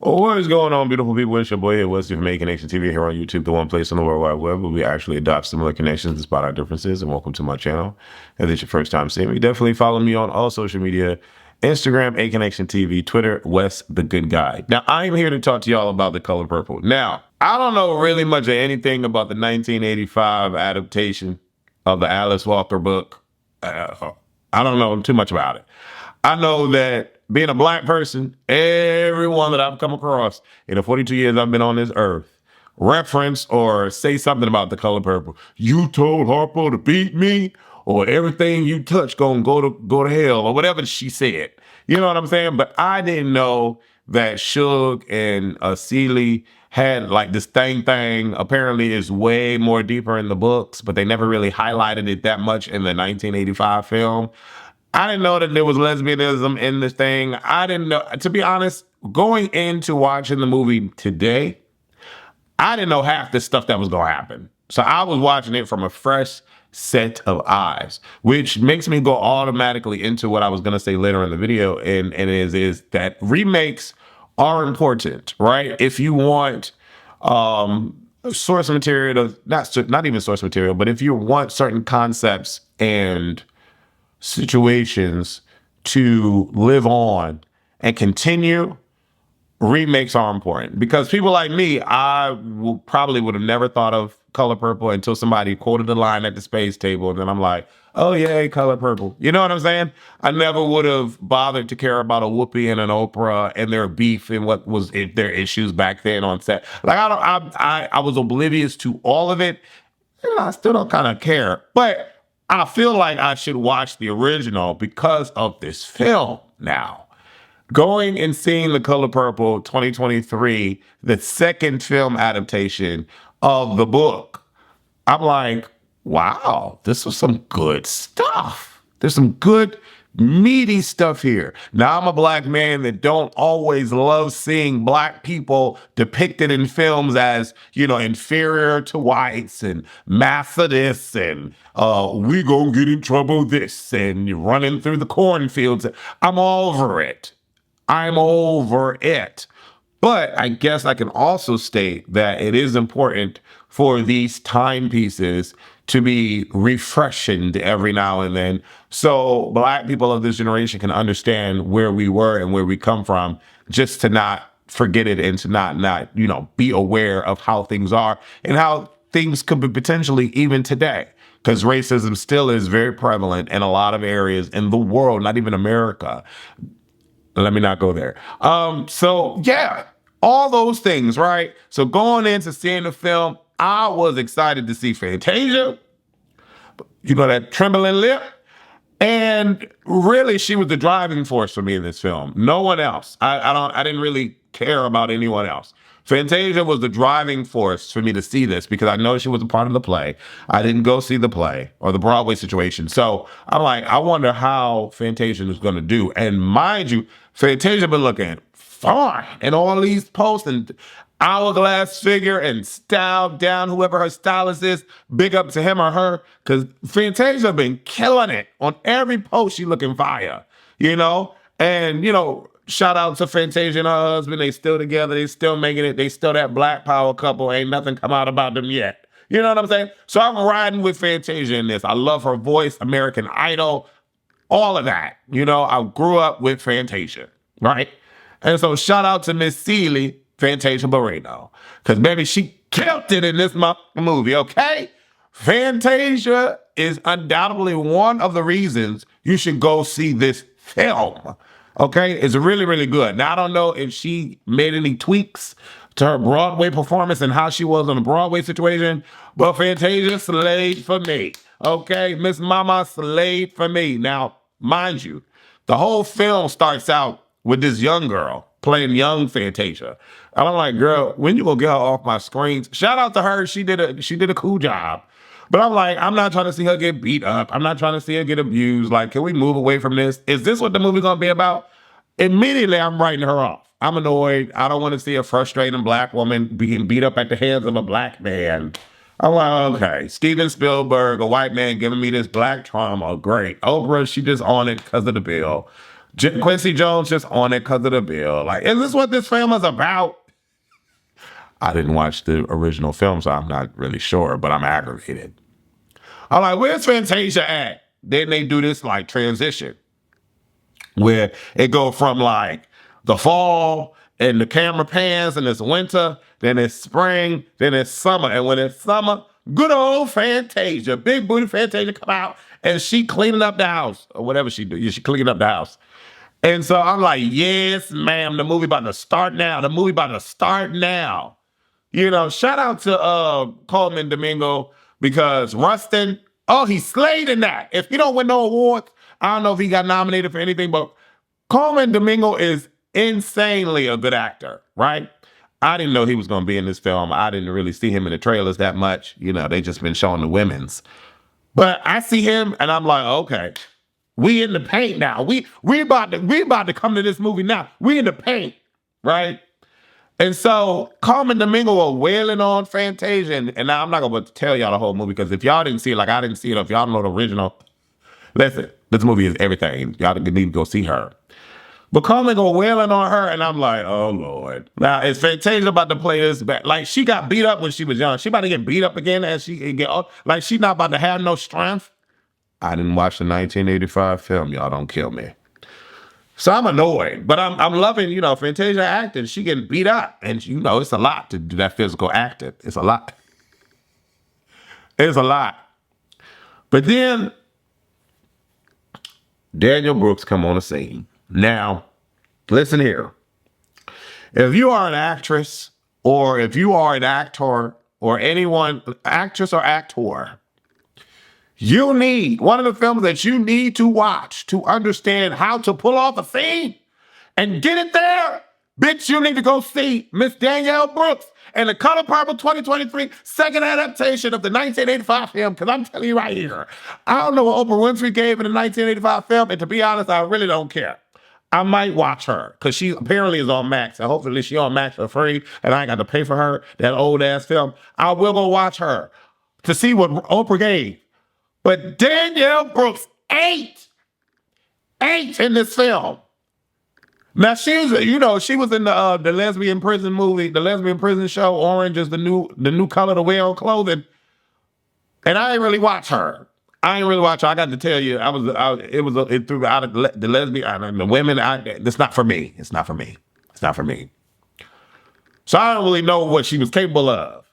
What is going on, beautiful people? It's your boy here, Wesley from Connection TV here on YouTube, the one place on the World Wide Web where we actually adopt similar connections despite our differences. And welcome to my channel. If it's your first time seeing me, definitely follow me on all social media, Instagram, Connection TV, Twitter, Wes the Good Guy. Now, I'm here to talk to y'all about The Color Purple. Now, I don't know really much of anything about the 1985 adaptation of the Alice Walker book. I don't know too much about it. I know that being a black person, everyone that I've come across in the 42 years I've been on this earth, reference or say something about The Color Purple. You told Harpo to beat me, or everything you touch gonna go to hell, or whatever she said. You know what I'm saying? But I didn't know that Shug and Celie had like this thing. Apparently is way more deeper in the books, but they never really highlighted it that much in the 1985 film. I didn't know that there was lesbianism in this thing. I didn't know, to be honest, going into watching the movie today, I didn't know half the stuff that was going to happen. So I was watching it from a fresh set of eyes, which makes me go automatically into what I was going to say later in the video. And is that remakes are important, right? If you want source material, not even source material, but if you want certain concepts and situations to live on and continue, remakes are important. Because people like me, probably would have never thought of Color Purple until somebody quoted the line at the space table, and then I'm like, oh yeah, Color Purple. You know what I'm saying? I never would have bothered to care about a Whoopi and an Oprah and their beef and what was their issues back then on set. Like I was oblivious to all of it, and I still don't kind of care. But I feel like I should watch the original because of this film now. Going and seeing The Color Purple 2023, the second film adaptation of the book, I'm like, wow, this was some good stuff. There's some good, meaty stuff here. Now, I'm a black man that don't always love seeing black people depicted in films as, you know, inferior to whites and Methodists and we gonna get in trouble this and you're running through the cornfields. I'm over it. I'm over it. But I guess I can also state that it is important for these timepieces to be refreshed every now and then, so black people of this generation can understand where we were and where we come from, just to not forget it and to not you know, be aware of how things are and how things could be potentially even today. Because racism still is very prevalent in a lot of areas in the world, not even America. Let me not go there. So yeah, all those things, right? So going into seeing the film, I was excited to see Fantasia, you know, that trembling lip. And really, she was the driving force for me in this film. No one else. I didn't really care about anyone else. Fantasia was the driving force for me to see this because I know she was a part of the play. I didn't go see the play or the Broadway situation. So I'm like, I wonder how Fantasia is going to do. And mind you, Fantasia been looking fine in all these posts and hourglass figure and styled down, whoever her stylist is, big up to him or her, because Fantasia been killing it on every post. She looking fire, you know? And, you know, shout out to Fantasia and her husband. They still together. They still making it. They still that black power couple. Ain't nothing come out about them yet. You know what I'm saying? So I'm riding with Fantasia in this. I love her voice, American Idol, all of that. You know, I grew up with Fantasia, right? And so shout out to Miss Celie, Fantasia Barrino, because baby, she killed it in this movie, okay? Fantasia is undoubtedly one of the reasons you should go see this film, okay? It's really, really good. Now, I don't know if she made any tweaks to her Broadway performance and how she was on the Broadway situation, but Fantasia slayed for me, okay? Miss Mama slayed for me. Now, mind you, the whole film starts out with this young girl playing young Fantasia. And I'm like, girl, when you gonna get her off my screens? Shout out to her. She did a cool job. But I'm like, I'm not trying to see her get beat up. I'm not trying to see her get abused. Like, can we move away from this? Is this what the movie's gonna be about? Immediately, I'm writing her off. I'm annoyed. I don't want to see a frustrating black woman being beat up at the hands of a black man. I'm like, okay, Steven Spielberg, a white man giving me this black trauma. Great. Oprah, she just on it because of the bill. Quincy Jones just on it because of the bill. Like, is this what this film is about? I didn't watch the original film, so I'm not really sure, but I'm aggravated. I'm like, where's Fantasia at? Then they do this like transition where it go from like the fall and the camera pans and it's winter, then it's spring, then it's summer. And when it's summer, good old Fantasia, big booty Fantasia come out and she cleaning up the house or whatever she do. Yeah, she cleaning up the house. And so I'm like, yes, ma'am, the movie about to start now. The movie about to start now. You know, shout out to Coleman Domingo because Rustin, oh, he slayed in that. If he don't win no awards, I don't know if he got nominated for anything, but Coleman Domingo is insanely a good actor, right? I didn't know he was going to be in this film. I didn't really see him in the trailers that much. You know, they just been showing the women's. But I see him and I'm like, okay, we in the paint now. We about to come to this movie now. We in the paint, right? And so Coleman Domingo are wailing on Fantasia, and now I'm not gonna tell y'all the whole movie because if y'all didn't see it, like I didn't see it, or if y'all don't know the original, listen, this movie is everything. Y'all need to go see her. But Coleman go wailing on her, and I'm like, oh Lord. Now is Fantasia about to play this back? Like she got beat up when she was young. She about to get beat up again as she get old. Like she not about to have no strength. I didn't watch the 1985 film. Y'all don't kill me. So I'm annoyed, but I'm loving, you know, Fantasia acting. She getting beat up, and you know it's a lot to do that physical acting. It's a lot. It's a lot. But then Danielle Brooks come on the scene. Now, listen here. If you are an actress, or if you are an actor, or anyone, actress or actor, you need one of the films that you need to watch to understand how to pull off a scene and get it there. Bitch, you need to go see Miss Danielle Brooks and The Color Purple 2023 second adaptation of the 1985 film. Because I'm telling you right here, I don't know what Oprah Winfrey gave in the 1985 film. And to be honest, I really don't care. I might watch her because she apparently is on Max. And hopefully she's on Max for free and I ain't got to pay for her, that old ass film. I will go watch her to see what Oprah gave. But Danielle Brooks ate in this film. Now she was in the lesbian prison movie, the lesbian prison show. Orange is the new color to wear on clothing, and I ain't really watch her. I got to tell you, it threw out of the lesbian and the women. It's not for me. It's not for me. It's not for me. So I don't really know what she was capable of.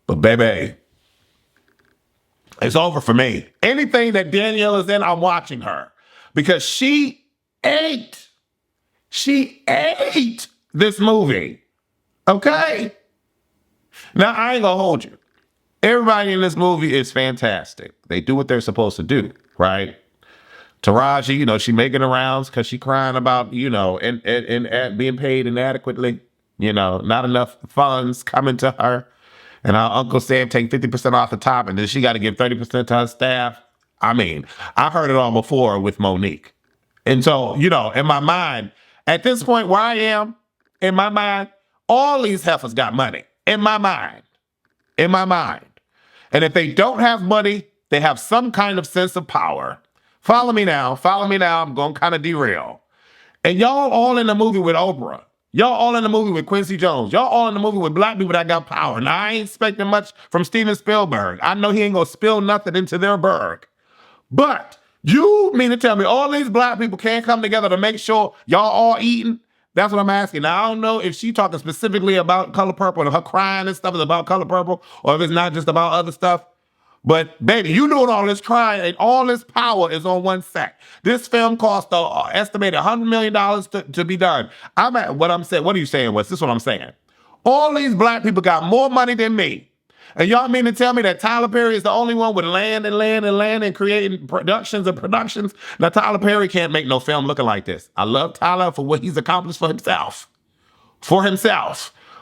But baby, it's over for me. Anything that Danielle is in, I'm watching her. Because she ate this movie. Okay? Now, I ain't gonna hold you. Everybody in this movie is fantastic. They do what they're supposed to do, right? Taraji, you know, she making the rounds because she crying about, you know, and being paid inadequately. You know, not enough funds coming to her. And our Uncle Sam take 50% off the top, and then she got to give 30% to her staff. I mean, I heard it all before with Monique. And so, you know, in my mind, at this point where I am, in my mind, all these heifers got money. In my mind. And if they don't have money, they have some kind of sense of power. Follow me now. I'm going to kind of derail. And y'all all in the movie with Oprah. Y'all all in the movie with Quincy Jones. Y'all all in the movie with black people that got power. Now, I ain't expecting much from Steven Spielberg. I know he ain't gonna spill nothing into their burg. But you mean to tell me all these black people can't come together to make sure y'all all eating? That's what I'm asking. Now, I don't know if she talking specifically about Color Purple and her crying and stuff is about Color Purple, or if it's not just about other stuff. But baby, you doing all this crying and all this power is on one set. This film cost estimated $100 million to be done. What are you saying, Wes? This is what I'm saying. All these black people got more money than me. And y'all mean to tell me that Tyler Perry is the only one with land and creating productions and productions? Now, Tyler Perry can't make no film looking like this. I love Tyler for what he's accomplished for himself.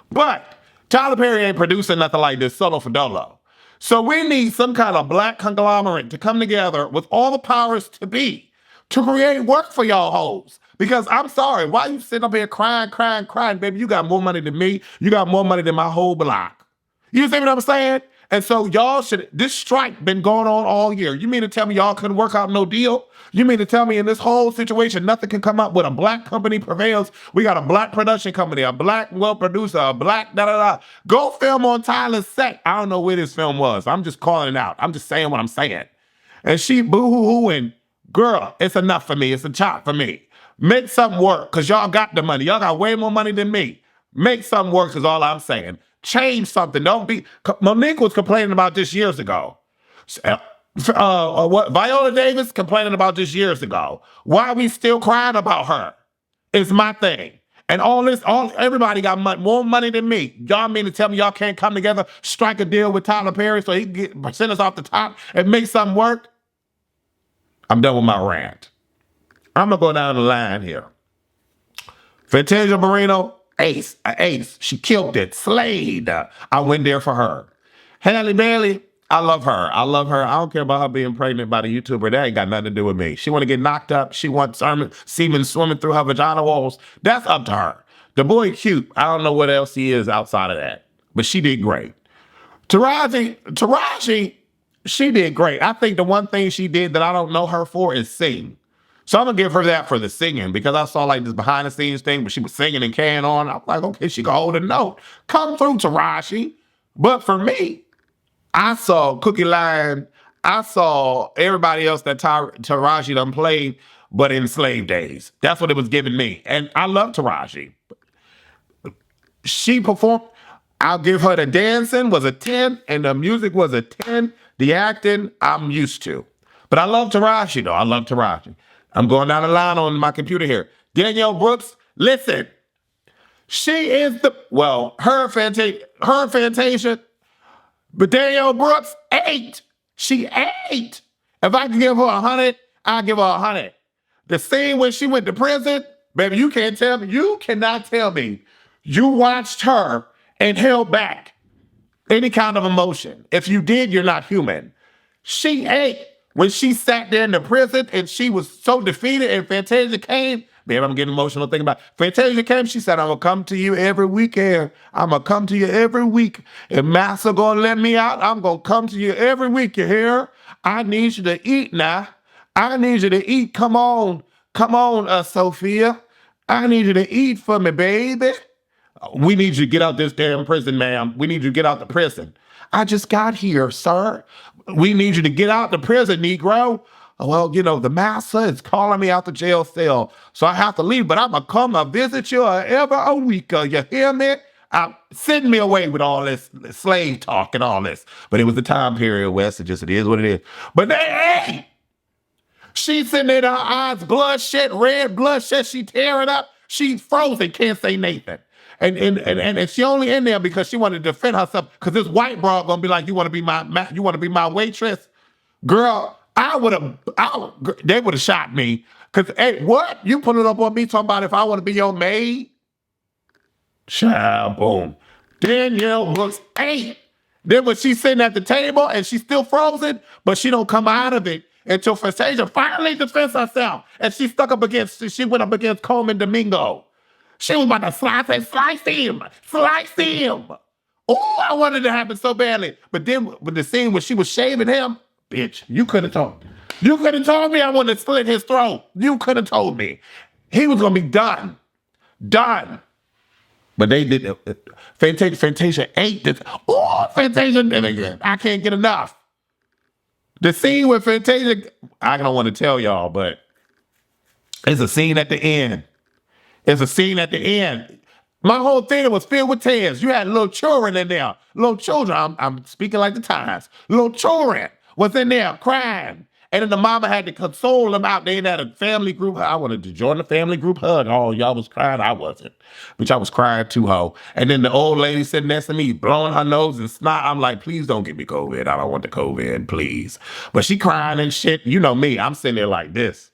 But Tyler Perry ain't producing nothing like this solo for dolo. So we need some kind of black conglomerate to come together with all the powers to be to create work for y'all hoes. Because I'm sorry, why you sitting up here crying, baby? You got more money than me. You got more money than my whole block. You see what I'm saying? And so y'all this strike been going on all year. You mean to tell me y'all couldn't work out no deal? You mean to tell me in this whole situation, nothing can come up with a black company prevails? We got a black production company, a black producer, a black da-da-da. Go film on Tyler's set. I don't know where this film was. I'm just calling it out. I'm just saying what I'm saying. And she boo-hoo-hooing, girl, it's enough for me. It's a chop for me. Make something work, because y'all got the money. Y'all got way more money than me. Make something work is all I'm saying. Change something. Don't be... Monique was complaining about this years ago. What Viola Davis complaining about this years ago. Why are we still crying about her? It's my thing. And everybody got more money than me. Y'all mean to tell me y'all can't come together, strike a deal with Tyler Perry so he can get percentage off the top and make something work? I'm done with my rant. I'm gonna go down the line here. Fantasia Barrino, ace. She killed it, slayed. I went there for her. Halle Bailey, I love her. I don't care about her being pregnant by the YouTuber. That ain't got nothing to do with me. She want to get knocked up. She wants semen swimming through her vagina walls. That's up to her. The boy cute. I don't know what else he is outside of that. But she did great. Taraji, she did great. I think the one thing she did that I don't know her for is sing. So I'm going to give her that for the singing, because I saw like this behind the scenes thing, but she was singing and carrying on. I'm like, okay, she can hold a note. Come through, Taraji. But for me, I saw Cookie Line. I saw everybody else that Taraji done played, but in slave days. That's what it was giving me. And I love Taraji. She performed. I'll give her the dancing was a 10 and the music was a 10. The acting, I'm used to. But I love Taraji, though. I love Taraji. I'm going down the line on my computer here. Danielle Brooks, listen. She is her Fantasia, but Danielle Brooks, 8. She 8. If I could give her 100, I'll give her 100. The scene when she went to prison, baby, you cannot tell me you watched her and held back any kind of emotion. If you did, you're not human. She 8. When she sat there in the prison and she was so defeated and Fantasia came, man, I'm getting emotional thinking about it. Fantasia came, she said, I'm going to come to you every weekend. I'm going to come to you every week. If Master going to let me out, I'm going to come to you every week, you hear? I need you to eat now. I need you to eat. Come on, Sophia. I need you to eat for me, baby. We need you to get out this damn prison, ma'am. We need you to get out the prison. I just got here, sir. We need you to get out the prison, Negro. Well, the master is calling me out the jail cell, so I have to leave, but I'm going to come and visit you every a week. You hear me? Send me away with all this slave talk and all this. But it was the time period, Wes. It is what it is. But hey, she's sitting there, her eyes bloodshot, red bloodshot. She tearing up. She's frozen, can't say Nathan. And she only in there because she wanted to defend herself, because this white broad gonna be like, you want to be my waitress? Girl, they would have shot me. Because, hey, what? You put it up on me talking about if I want to be your maid? Child, boom. Danielle looks 8. Then when she's sitting at the table and she's still frozen, but she don't come out of it until Fantasia finally defends herself. And she went up against Coleman Domingo. She was about to slice him. Oh, I wanted it to happen so badly. But then with the scene when she was shaving him, bitch, you could have told me. You could have told me I wanted to slit his throat. You could have told me. He was going to be done. Done. But they did. Fantasia ate this. Oh, Fantasia, I can't get enough. The scene with Fantasia, I don't want to tell y'all, but it's a scene at the end. My whole theater was filled with tears. You had little children in there. Little children. I'm speaking like the times. Little children was in there crying. And then the mama had to console them out. They had a family group. I wanted to join the family group hug. Oh, y'all was crying. I wasn't. But y'all was crying too, ho. And then the old lady sitting next to me, blowing her nose and snot. I'm like, please don't give me COVID. I don't want the COVID, please. But she crying and shit. You know me. I'm sitting there like this.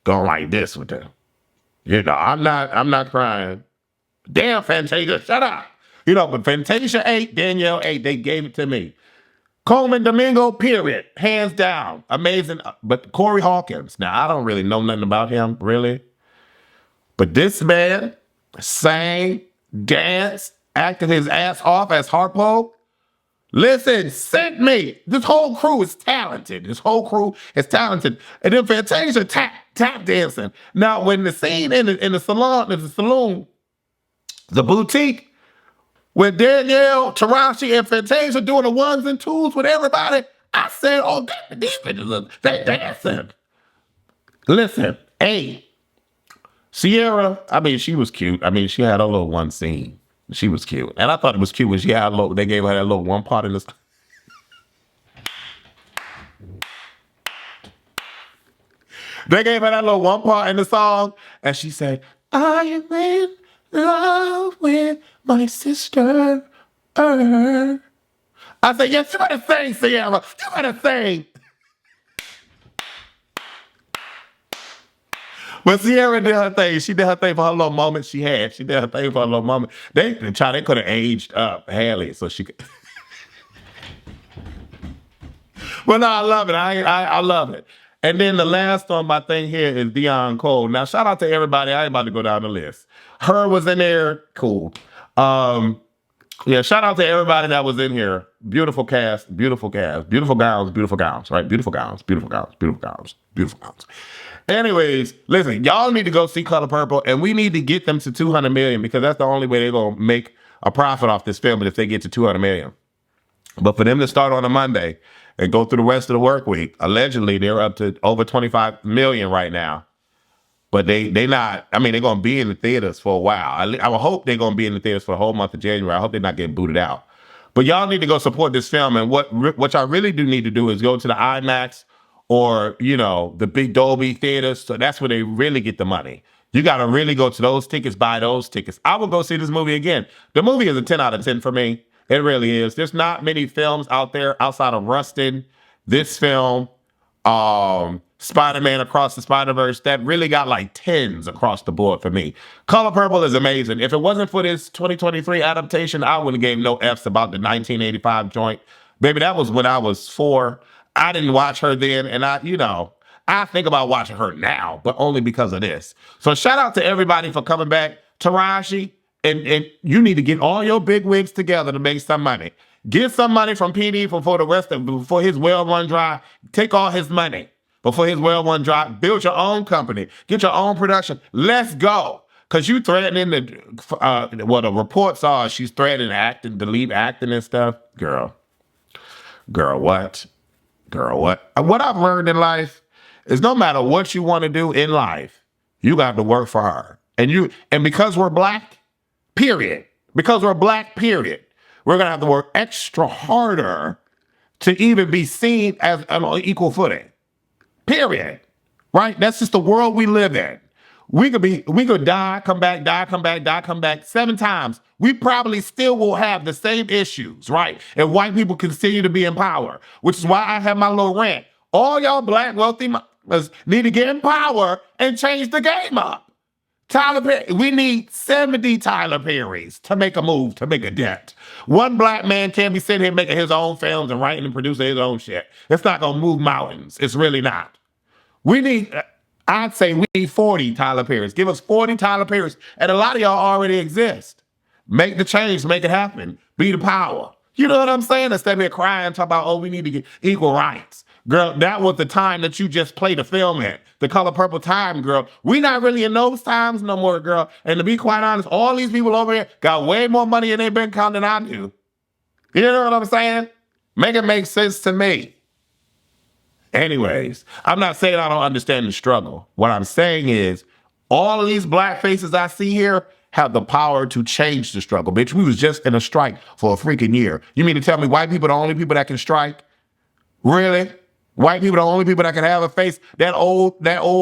Going like this with them. I'm not crying. Damn, Fantasia, shut up. But Fantasia 8, Danielle 8, they gave it to me. Coleman Domingo, period. Hands down. Amazing. But Corey Hawkins, now I don't really know nothing about him, really. But this man sang, danced, acted his ass off as Harpo. Listen, sent me. This whole crew is talented. This whole crew is talented. And then Fantasia tap dancing. Now, when the scene in the saloon, the boutique, with Danielle, Taraji, and Fantasia doing the ones and twos with everybody, I said, oh, these bitches, they dancing. Listen, hey, Sierra, I mean, she was cute. I mean, she had a little one scene. She was cute. And I thought it was cute when she had they gave her that little one part in this. They gave her that little one part in the song, and she said, I am in love with my sister. I said, yes, you better sing, Sierra. You better sing. But Sierra did her thing. She did her thing for her little moment she had. She did her thing for her little moment. They could have aged up Haley so she could. Well, no, I love it. I love it. And then the last on my thing here is Dion Cole. Now, shout out to everybody. I ain't about to go down the list. Her was in there. Cool. Yeah, shout out to everybody that was in here. Beautiful cast, beautiful cast, beautiful gowns, right? Beautiful gowns, beautiful gowns, beautiful gowns, beautiful gowns. Anyways, listen, y'all need to go see Color Purple, and we need to get them to 200 million because that's the only way they're going to make a profit off this film, but if they get to 200 million. But for them to start on a Monday and go through the rest of the work week, allegedly they're up to over 25 million right now. But they not, I mean, they're going to be in the theaters for a while. I would hope they're going to be in the theaters for the whole month of January. I hope they're not getting booted out. But y'all need to go support this film. And what y'all really do need to do is go to the IMAX or, the big Dolby theaters. So that's where they really get the money. You got to really go to those tickets, buy those tickets. I will go see this movie again. The movie is a 10 out of 10 for me. It really is. There's not many films out there outside of Rustin, this film, Spider-Man Across the Spider-Verse that really got like 10s across the board for me. Color Purple is amazing. If it wasn't for this 2023 adaptation, I wouldn't have gave no F's about the 1985 joint. Baby, that was when I was 4. I didn't watch her then, and I think about watching her now, but only because of this. So shout out to everybody for coming back. Taraji, and you need to get all your big wigs together to make some money. Get some money from PD before his well run dry. Take all his money before his well run dry. Build your own company. Get your own production. Let's go. Because you threatening the reports are she's threatening acting, delete acting and stuff. Girl, what? What I've learned in life is no matter what you want to do in life, you got to work for her. And because we're black, period. Because we're black, period. We're going to have to work extra harder to even be seen as on equal footing. Period. Right? That's just the world we live in. We could die, come back 7 times. We probably still will have the same issues, right? And white people continue to be in power, which is why I have my little rant. All y'all black wealthy need to get in power and change the game up. Tyler Perry, we need 70 Tyler Perrys to make a move, to make a dent. One black man can't be sitting here making his own films and writing and producing his own shit. It's not going to move mountains. It's really not. I'd say we need 40 Tyler Perrys. Give us 40 Tyler Perrys. And a lot of y'all already exist. Make the change, make it happen. Be the power. You know what I'm saying? Instead of here crying, talk about, oh, we need to get equal rights. Girl, that was the time that you just played a film in. The Color Purple time, girl. We not really in those times no more, girl. And to be quite honest, all these people over here got way more money in their bank account than I do. You know what I'm saying? Make it make sense to me. Anyways, I'm not saying I don't understand the struggle. What I'm saying is all of these black faces I see here have the power to change the struggle. Bitch, we was just in a strike for a freaking year. You mean to tell me white people are the only people that can strike? Really? White people are the only people that can have a face. That old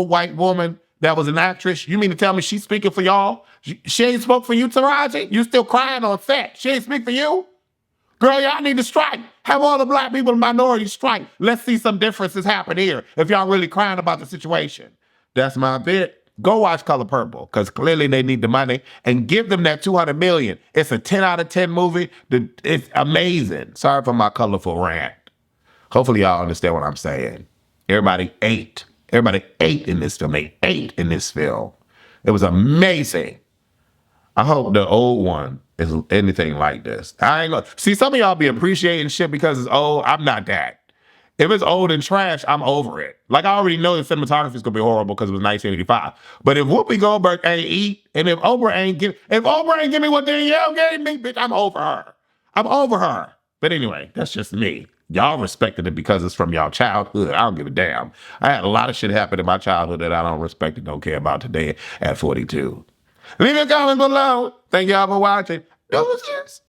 white woman that was an actress, you mean to tell me she's speaking for y'all? She ain't spoke for you, Taraji? You still crying on set. She ain't speak for you? Girl, y'all need to strike. Have all the black people and minorities strike. Let's see some differences happen here if y'all really crying about the situation. That's my bit. Go watch Color Purple, because clearly they need the money, and give them that 200 million. It's a 10 out of 10 movie. It's amazing. Sorry for my colorful rant. Hopefully y'all understand what I'm saying. Everybody ate. Everybody ate in this film. They ate in this film. It was amazing. I hope the old one is anything like this. I ain't gonna see some of y'all be appreciating shit because it's old. I'm not that. If it's old and trash, I'm over it. Like I already know the cinematography is gonna be horrible because it was 1985. But if Whoopi Goldberg ain't eat, and if Oprah ain't give me what Danielle gave me, bitch, I'm over her. I'm over her. But anyway, that's just me. Y'all respected it because it's from y'all childhood. I don't give a damn. I had a lot of shit happen in my childhood that I don't respect and don't care about today at 42. Leave a comment below. Thank y'all for watching. Deuces.